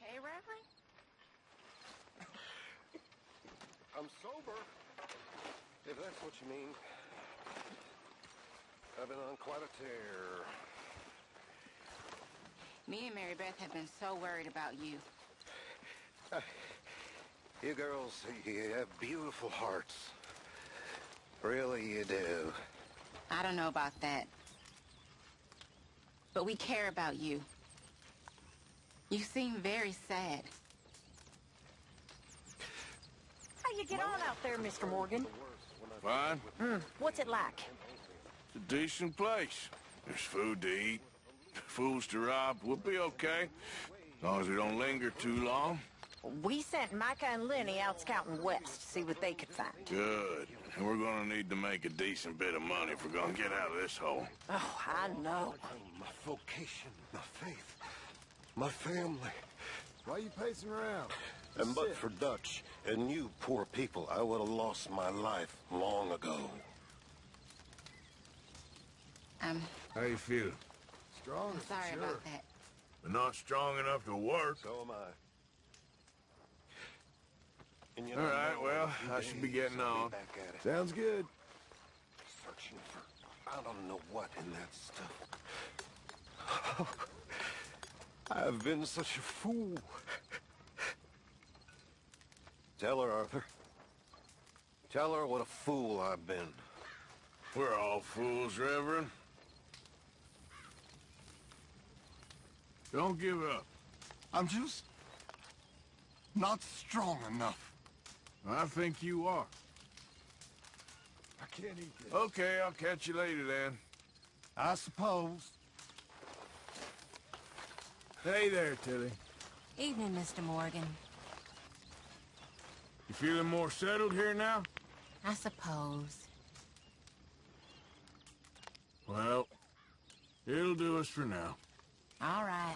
okay, Reverend? I'm sober, if that's what you mean. I've been on quite a tear. Me and Mary Beth have been so worried about you. You girls, you have beautiful hearts. Really, you do. I don't know about that. But we care about you. You seem very sad. How you get on out there, Mr. Morgan? Fine. What's it like? It's a decent place. There's food to eat, fools to rob. We'll be okay. As long as we don't linger too long. We sent Micah and Lenny out scouting west to see what they could find. Good. And we're gonna need to make a decent bit of money if we're gonna get out of this hole. Oh, I know. My vocation, my faith, my family. Why are you pacing around? And but for Dutch and you poor people, I would have lost my life long ago. How you feeling? Strong, I'm sorry sure. about that. We're not strong enough to work. So am I. And you All right, well, I should be getting I'll on. back at it. Sounds good. Searching for I don't know what in that stuff. I've been such a fool. Tell her, Arthur. Tell her what a fool I've been. We're all fools, Reverend. Don't give up. I'm just not strong enough. I think you are. I can't eat this. Okay, I'll catch you later then. I suppose. Hey there, Tilly. Evening, Mr. Morgan. You feeling more settled here now? I suppose. Well, it'll do us for now. All right.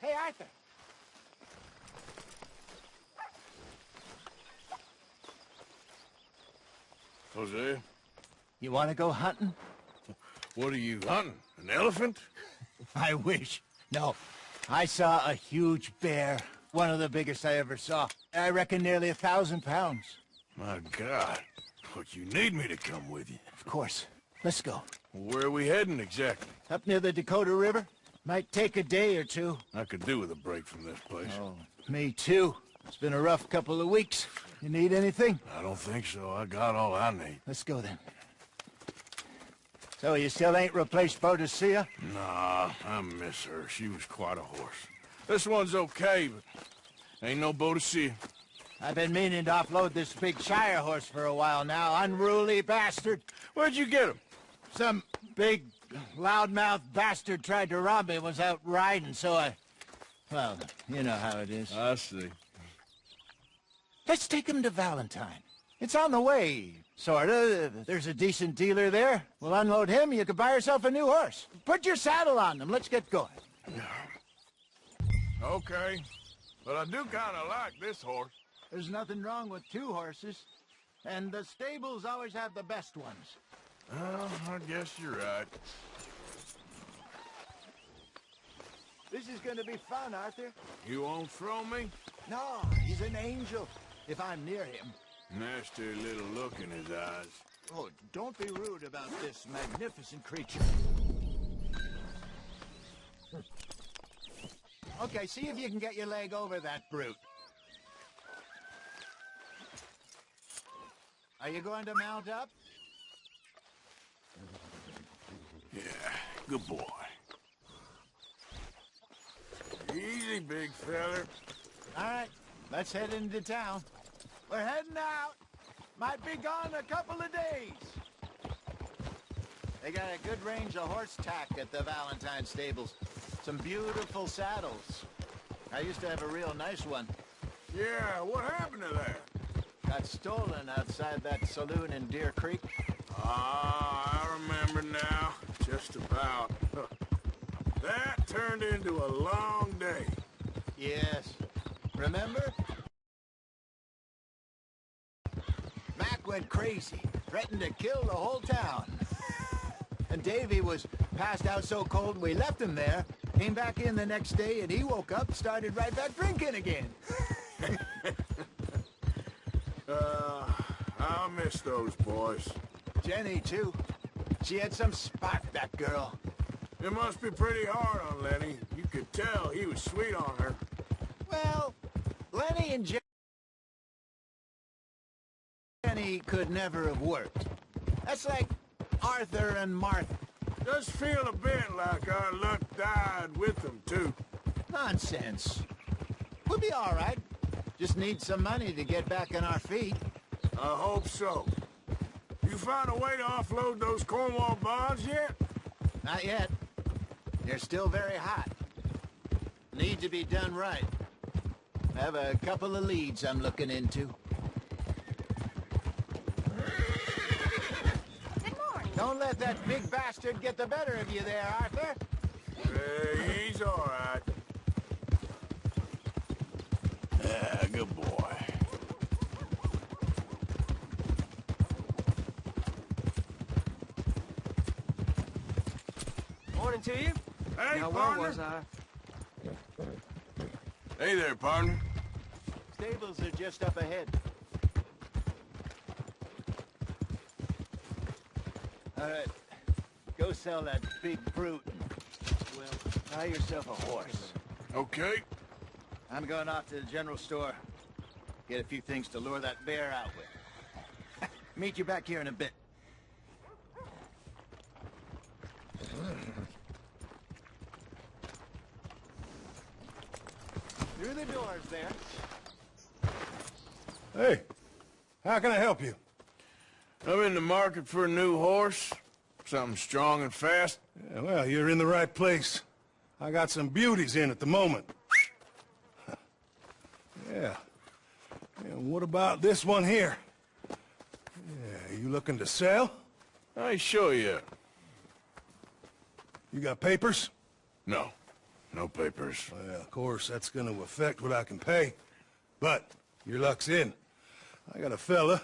Hey, Arthur. Jose, You want to go hunting? what are you hunting? An elephant? I wish. No. I saw a huge bear. One of the biggest I ever saw. I reckon nearly 1,000 pounds. My God. But you need me to come with you. Of course. Let's go. Where are we heading exactly? Up near the Dakota River. Might take a day or two. I could do with a break from this place. Oh, me too. It's been a rough couple of weeks. You need anything? I don't think so. I got all I need. Let's go then. So you still ain't replaced Boadicea? Nah, I miss her. She was quite a horse. This one's okay, but ain't no Boadicea. I've been meaning to offload this big Shire horse for a while now. Unruly bastard. Where'd you get him? Some big, loudmouth bastard tried to rob me, was out riding, so I... Well, you know how it is. I see. Let's take him to Valentine. It's on the way, sorta. There's a decent dealer there. We'll unload him, you can buy yourself a new horse. Put your saddle on them, let's get going. Okay. But I do kind of like this horse. There's nothing wrong with two horses. And the stables always have the best ones. Well, I guess you're right. This is gonna be fun, Arthur. You won't throw me? No, he's an angel, if I'm near him. Nasty little look in his eyes. Oh, don't be rude about this magnificent creature. Okay, see if you can get your leg over that brute. Are you going to mount up? Yeah, good boy. Easy, big feller. All right, let's head into town. We're heading out. Might be gone a couple of days. They got a good range of horse tack at the Valentine stables. Some beautiful saddles. I used to have a real nice one. Yeah, what happened to that? Got stolen outside that saloon in Deer Creek. Ah, I remember now. Just about. That turned into a long day. Yes. Remember? Mac went crazy, threatened to kill the whole town. And Davy was passed out so cold we left him there. Came back in the next day and he woke up, started right back drinking again. I'll miss those boys. Jenny, too. She had some spark, that girl. It must be pretty hard on Lenny. You could tell he was sweet on her. Well, Lenny and Jenny could never have worked. That's like Arthur and Martha. Does feel a bit like our luck died with them, too. Nonsense. We'll be all right. Just need some money to get back on our feet. I hope so. You found a way to offload those Cornwall bonds yet? Not yet. They're still very hot. Need to be done right. I have a couple of leads I'm looking into. Good morning. Don't let that big bastard get the better of you there, Arthur. He's all right. Yeah, good boy. Morning to you. Hey, Now, where partner. was I? Hey there, partner. Stables are just up ahead. All right. Go sell that big brute. Well, buy yourself a horse. Okay. I'm going off to the general store. Get a few things to lure that bear out with. Meet you back here in a bit. Through the doors there. Hey, how can I help you? I'm in the market for a new horse. Something strong and fast. Yeah, well, you're in the right place. I got some beauties in at the moment. Yeah. And what about this one here? Yeah, you looking to sell? I show you. You got papers? No. No papers. Well, of course, that's gonna affect what I can pay. But your luck's in. I got a fella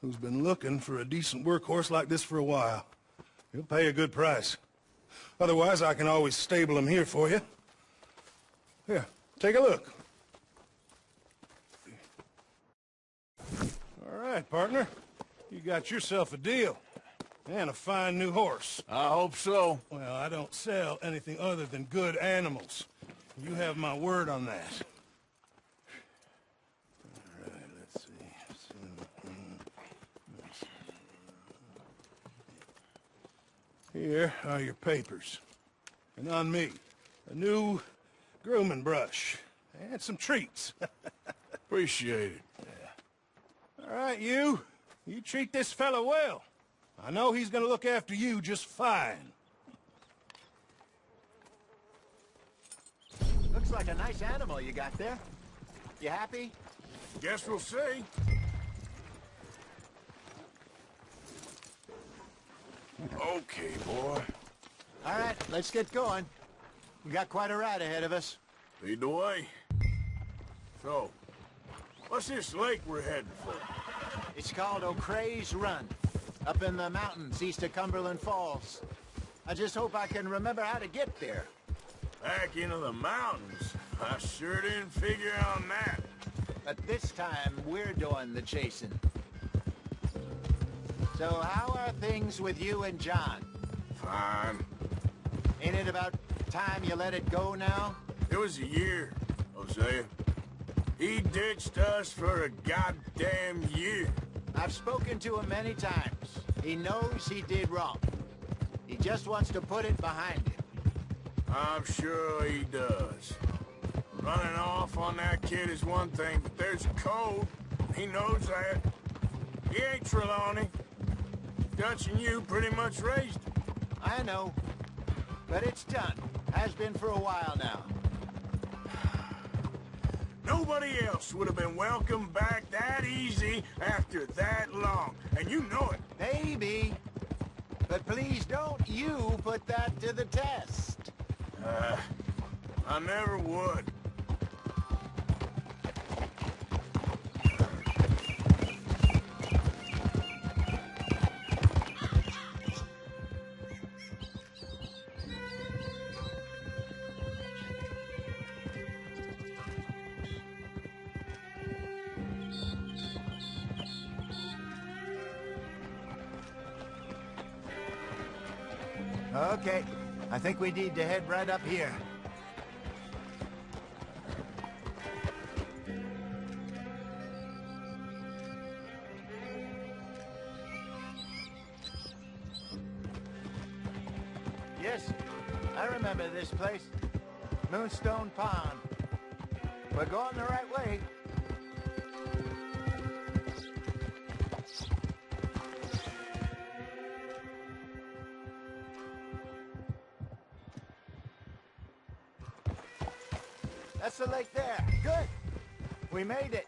who's been looking for a decent workhorse like this for a while. He'll pay a good price. Otherwise, I can always stable him here for you. Here, take a look. All right, partner. You got yourself a deal. And a fine new horse. I hope so. Well, I don't sell anything other than good animals. You have my word on that. All right, let's see. Here are your papers. And on me, a new grooming brush. And some treats. Appreciate it. All right, you. You treat this fella well. I know he's gonna look after you just fine. Looks like a nice animal you got there. You happy? Guess we'll see. Okay, boy. All right, let's get going. We got quite a ride ahead of us. Lead the way. So, what's this lake we're heading for? It's called O'Creagh's Run, up in the mountains east of Cumberland Falls. I just hope I can remember how to get there. Back into the mountains. I sure didn't figure on that. But this time, we're doing the chasing. So how are things with you and John? Fine. Ain't it about time you let it go now? It was a year, Hosea. He ditched us for a goddamn year. I've spoken to him many times. He knows he did wrong. He just wants to put it behind him. I'm sure he does. Running off on that kid is one thing, but there's a code. He knows that. He ain't Trelawney. Dutch and you pretty much raised him. I know, but it's done. Has been for a while now. Nobody else would have been welcomed back that easy after that long, and you know it. Maybe. But please don't you put that to the test. I never would. Okay, I think we need to head right up here. Yes, I remember this place. Moonstone Pond. We're going the right way. That's the lake there. Good. We made it.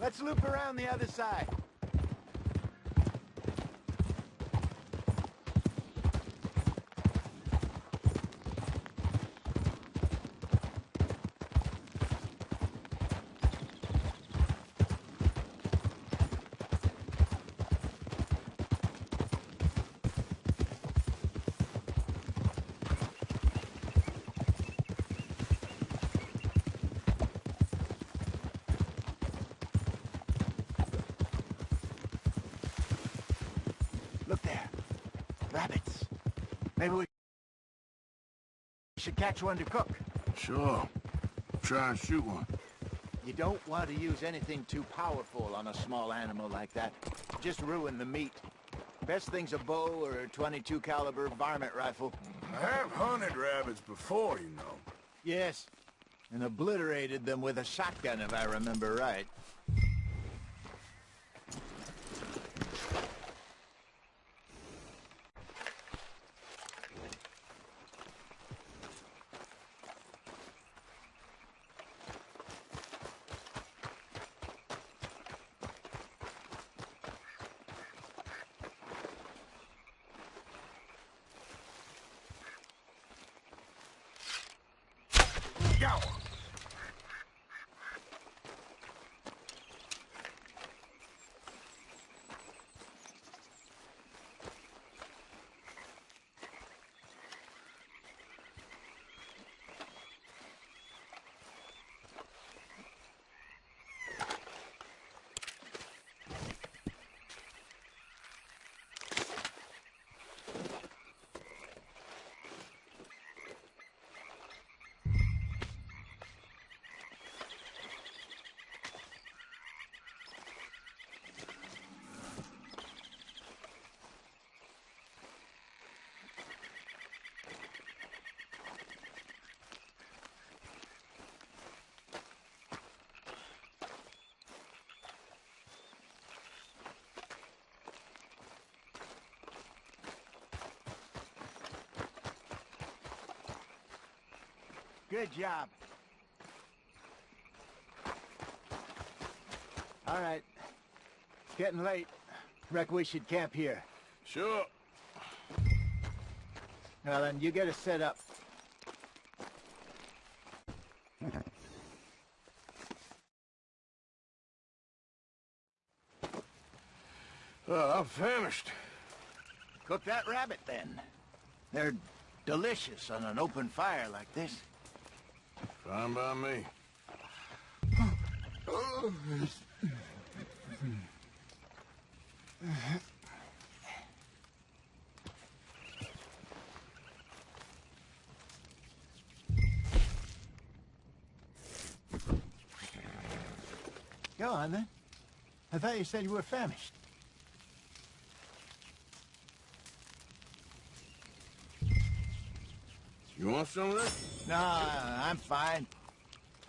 Let's loop around the other side. Look there. Rabbits. Maybe we should catch one to cook. Sure. Try and shoot one. You don't want to use anything too powerful on a small animal like that. Just ruin the meat. Best thing's a bow or a .22 caliber varmint rifle. I have hunted rabbits before, you know. Yes, and obliterated them with a shotgun if I remember right. Go! Good job. All right. It's getting late. Reckon we should camp here. Sure. Well, then, you get us set up. I'm famished. Cook that rabbit, then. They're delicious on an open fire like this. Fine by me. Go on, then. I thought you said you were famished. You want some of this? No, I'm fine.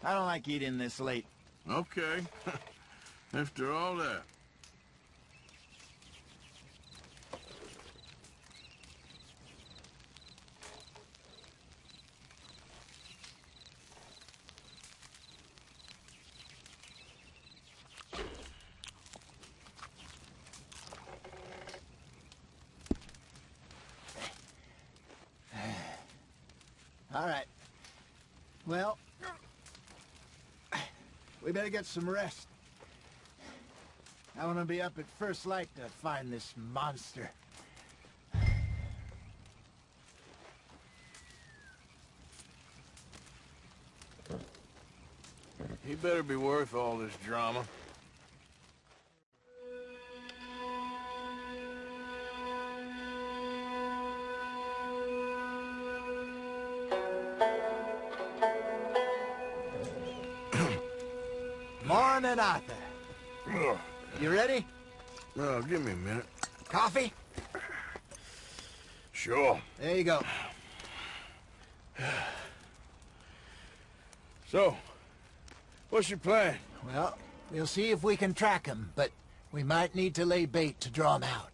I don't like eating this late. Okay. After all that. All right. Well, we better get some rest. I want to be up at first light to find this monster. He better be worth all this drama. Morning, Arthur. Ugh. You ready? Oh, give me a minute. Coffee? Sure. There you go. So, what's your plan? Well, we'll see if we can track him, but we might need to lay bait to draw him out.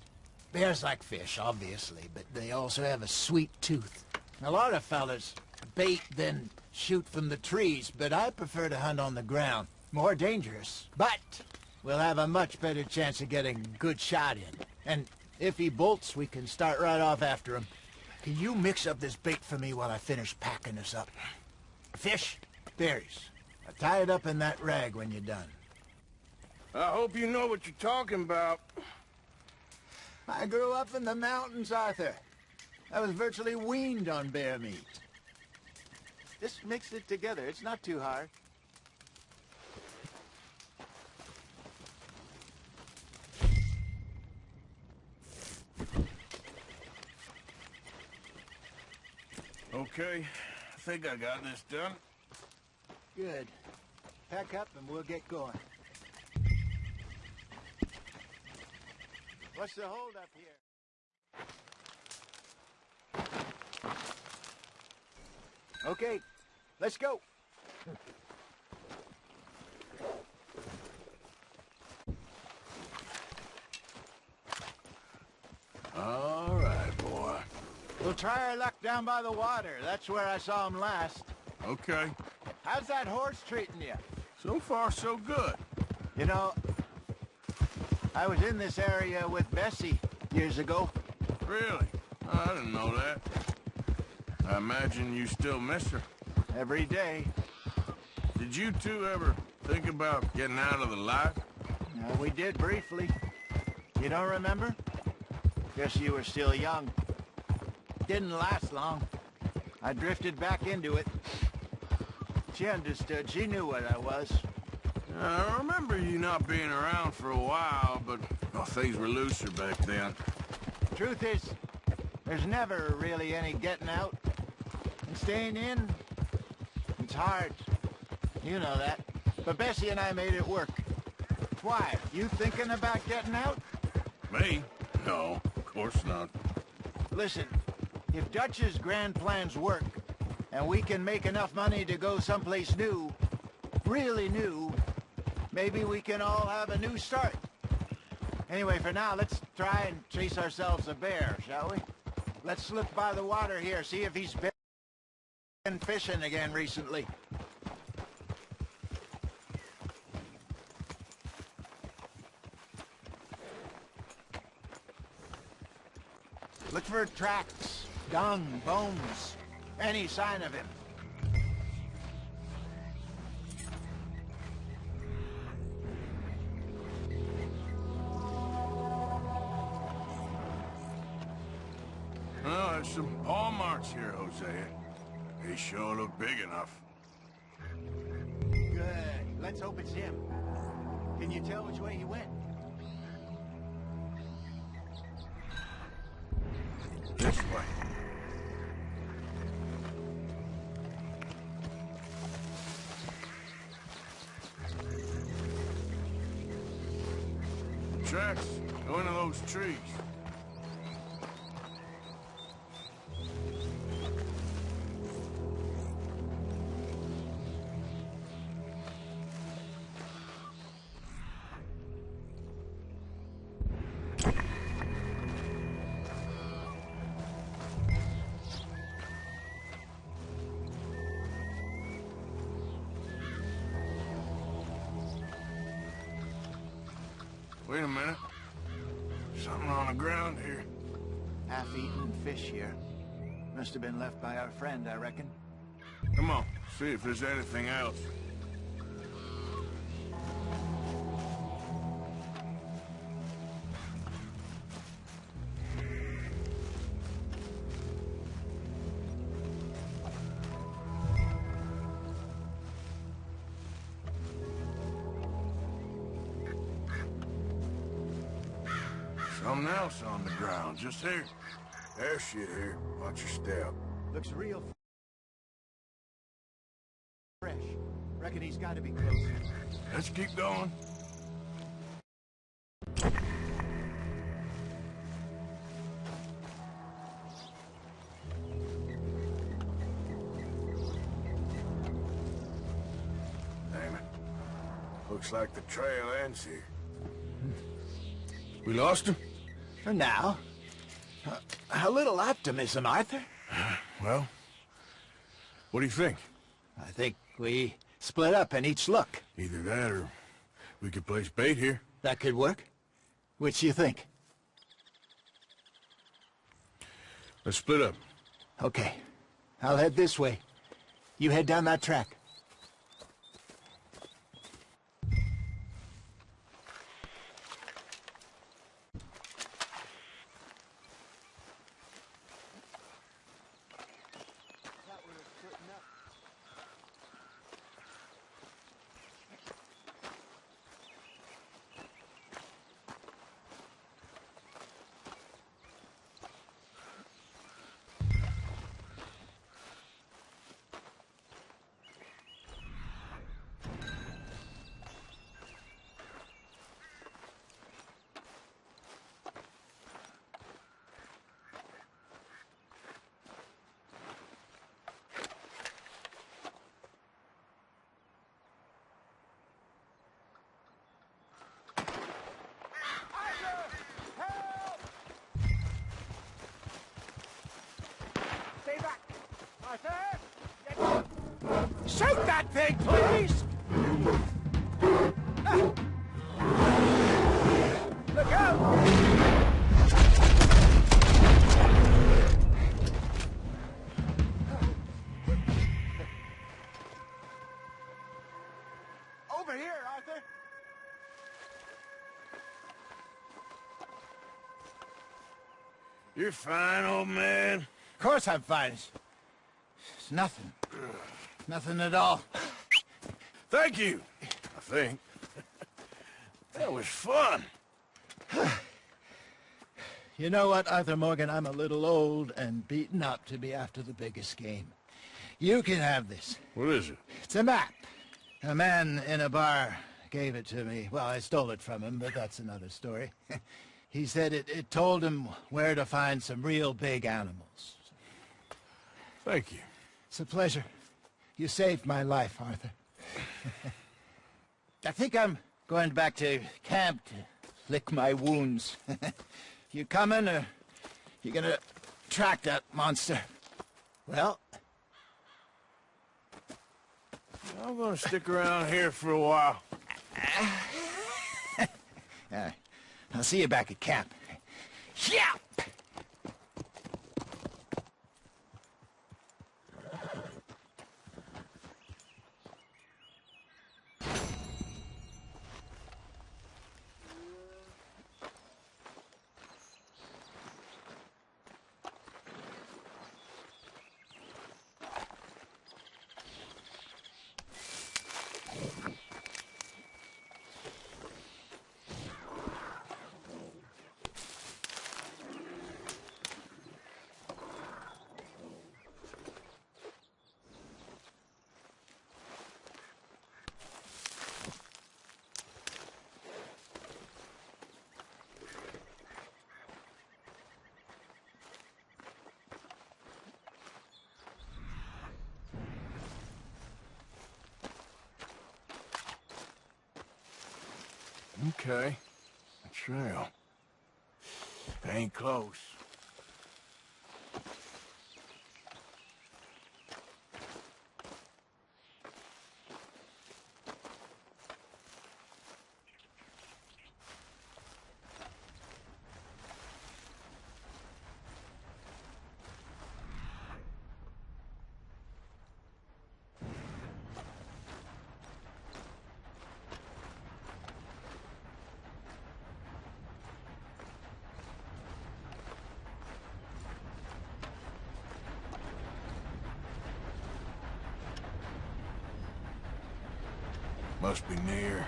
Bears like fish, obviously, but they also have a sweet tooth. A lot of fellas bait, then shoot from the trees, but I prefer to hunt on the ground. More dangerous, but we'll have a much better chance of getting a good shot in. And if he bolts, we can start right off after him. Can you mix up this bait for me while I finish packing this up? Fish, berries. I'll tie it up in that rag when you're done. I hope you know what you're talking about. I grew up in the mountains, Arthur. I was virtually weaned on bear meat. Just mix it together. It's not too hard. Okay, I think I got this done. Good. Pack up and we'll get going. What's the hold up here? Okay, let's go. All right, boy. We'll try our luck down by the water. That's where I saw him last. Okay. How's that horse treating you? So far, so good. You know, I was in this area with Bessie years ago. Really? I didn't know that. I imagine you still miss her. Every day. Did you two ever think about getting out of the life? We did briefly. You don't remember? Guess you were still young. Didn't last long. I drifted back into it. She understood. She knew what I was. I remember you not being around for a while, but things were looser back then. Truth is, there's never really any getting out. And staying in, it's hard. You know that. But Bessie and I made it work. Why? You thinking about getting out? Me? No, of course not. Listen, if Dutch's grand plans work, and we can make enough money to go someplace new, really new, maybe we can all have a new start. Anyway, for now, let's try and chase ourselves a bear, shall we? Let's slip by the water here, see if he's been fishing again recently. Look for tracks, dung, bones, any sign of him. Well, there's some paw marks here, Hosea. They sure look big enough. Good. Let's hope it's him. Can you tell which way he went? This way. Tracks go into those trees. Wait a minute. Something on the ground here. Half-eaten fish here. Must have been left by our friend, I reckon. Come on, see if there's anything else. Something else on the ground, just here. There's shit here. Watch your step. Looks real fresh. Reckon he's got to be close. Let's keep going. Damn it. Looks like the trail ends here. We lost him? For now. A little optimism, Arthur. Well, what do you think? I think we split up and each look. Either that or we could place bait here. That could work. Which you think? Let's split up. Okay. I'll head this way. You head down that track. Shoot that thing, please! Look out! Over here, Arthur! You're fine, old man. Of course I'm fine. It's nothing. Nothing at all. Thank you, I think. That was fun. You know what, Arthur Morgan? I'm a little old and beaten up to be after the biggest game. You can have this. What is it? It's a map. A man in a bar gave it to me. Well, I stole it from him, but that's another story. He said it told him where to find some real big animals. Thank you. It's a pleasure. You saved my life, Arthur. I think I'm going back to camp to lick my wounds. You coming, or you gonna track that monster? Well, I'm gonna stick around here for a while. I'll see you back at camp. Yeah! Okay. A trail. Ain't close. Must be near.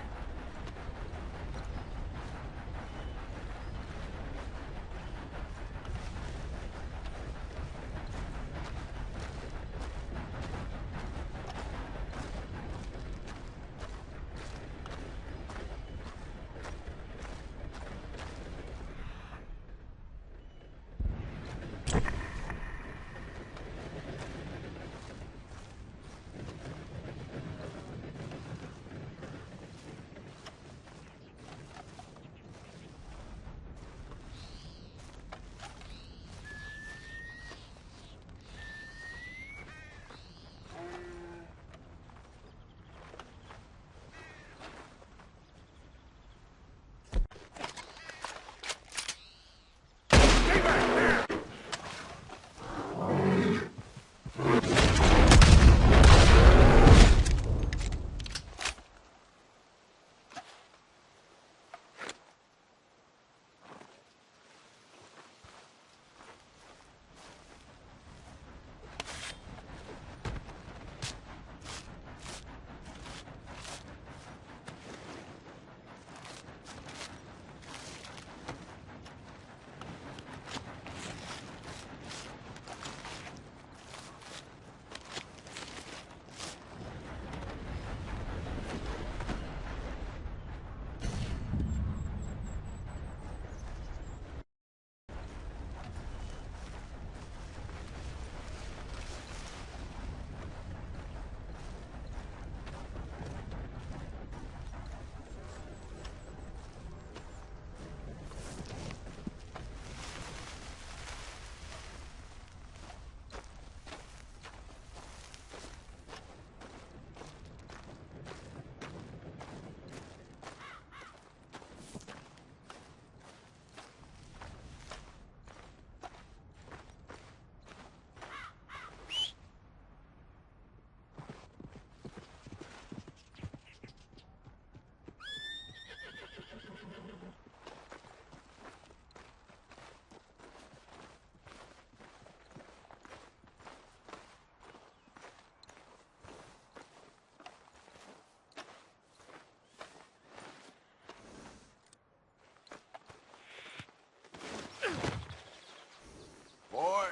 Boy.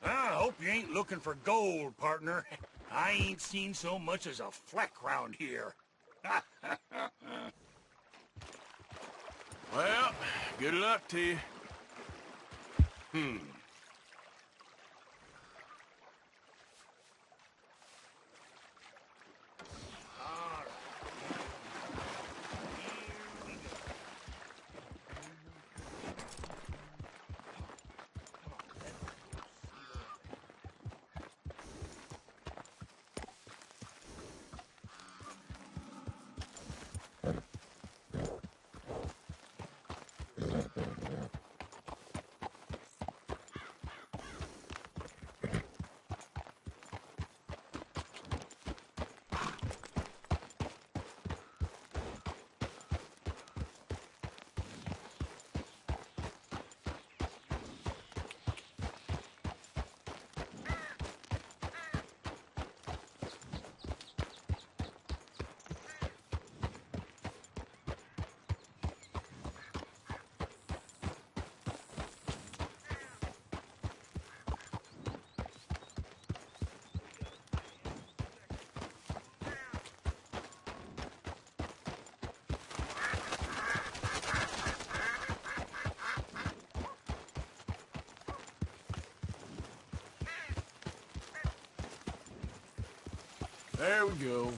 I hope you ain't looking for gold, partner. I ain't seen so much as a fleck round here. Well, good luck to you. There we go.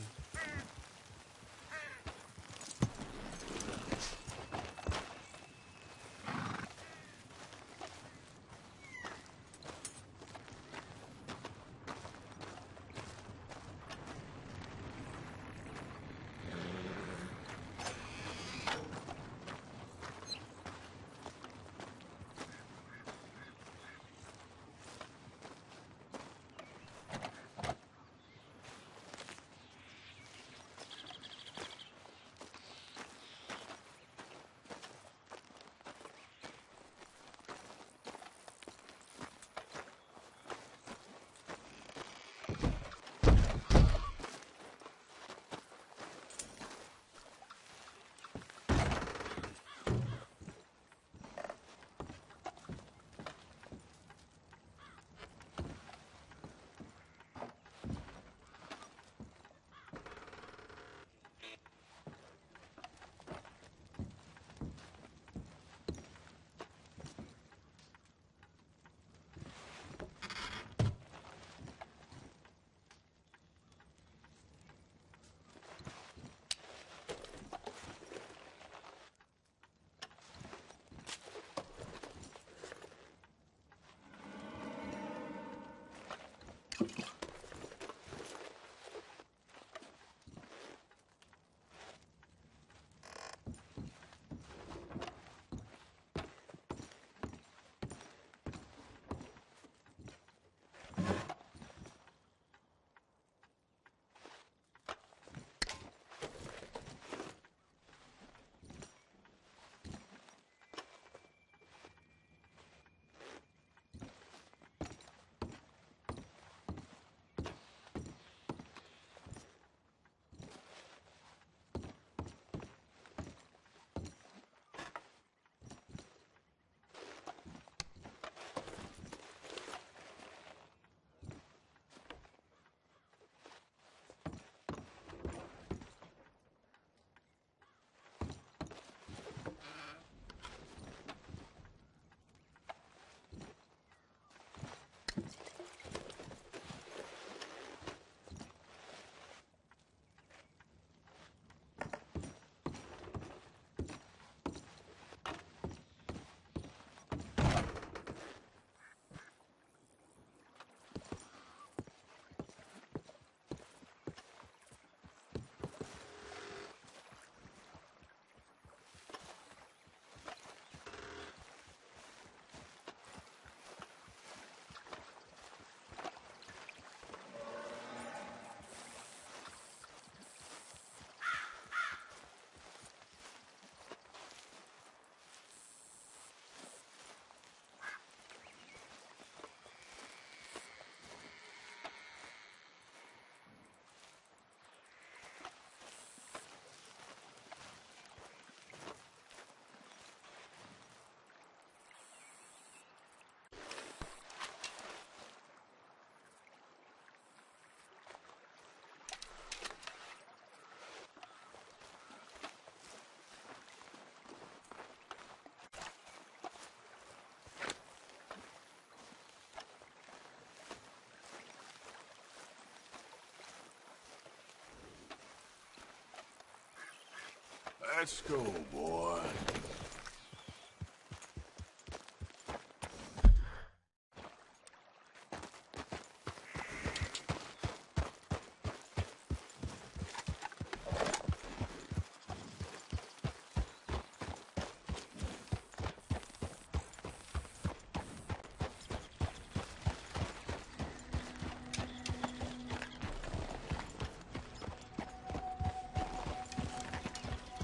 Let's go, boy.